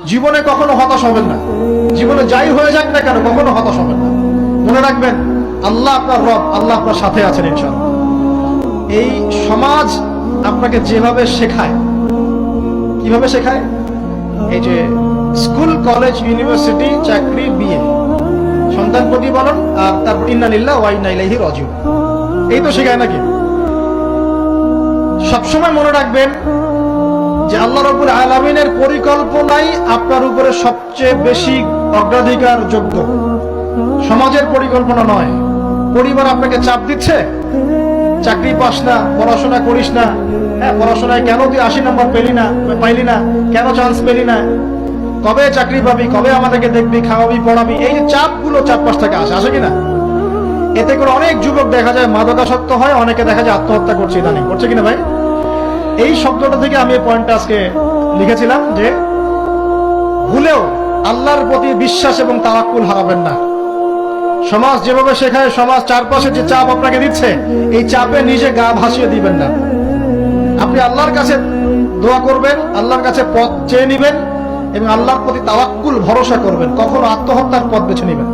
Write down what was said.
জীবনে কখনো হতাশ হবেন না। জীবনে যাই হয়ে যাক না কেন কখনো হতাশ হবেন না। মনে রাখবেন আল্লাহ আপনার রব, আল্লাহ আপনার সাথে আছেন ইনশাআল্লাহ। এই সমাজ আপনাকে যেভাবে শেখায়, কিভাবে শেখায়, এই যে স্কুল, কলেজ, ইউনিভার্সিটি, চাকরি, বিয়ে, সন্তান প্রতিপালন, আর তারপর ইন্না লিল্লাহি ওয়া ইন্না ইলাইহি রাজিউন, এই তো শেখায় নাকি? সবসময় মনে রাখবেন যে আল্লাহ রাব্বুল আলামিনের পরিকল্পনাই আপনার উপরে সবচেয়ে বেশি অগ্রাধিকার যোগ্য, সমাজের পরিকল্পনা নয়। পরিবার আপনাকে চাপ দিচ্ছে, চাকরি পাস না, পড়াশোনা করিস না, হ্যাঁ পড়াশোনায় কেন তুই 80 নম্বর পাইলি না, কেন চান্স পেলি না, কবে চাকরি পাবি, কবে আমাদেরকে দেখবি, খাওয়াবি, পড়াবি, এই যে চাপগুলো চারপাশ থেকে আসে কিনা, এতে করে অনেক যুবক দেখা যায় মাদকাসক্ত হয়, অনেকে দেখা যায় আত্মহত্যা করছে, ইদানিং করছে কিনা ভাই? এই শব্দটা থেকে আমি এই পয়েন্টটা আজকে লিখেছিলাম যে ভুলেও আল্লাহর প্রতি বিশ্বাস এবং তাওয়াক্কুল হারাবেন না। সমাজ যেভাবে শেখায়, সমাজ চারপাশে যে চাপ আপনাকে দিচ্ছে, এই চাপে নিজে গা ভাসিয়ে দিবেন না। আপনি আল্লাহর কাছে দোয়া করবেন, আল্লাহর কাছে পথ চেয়ে নিবেন এবং আল্লাহর প্রতি তাওয়াক্কুল ভরসা করবেন, কখনো আত্মহত্যার পথ বেছে নিবেন।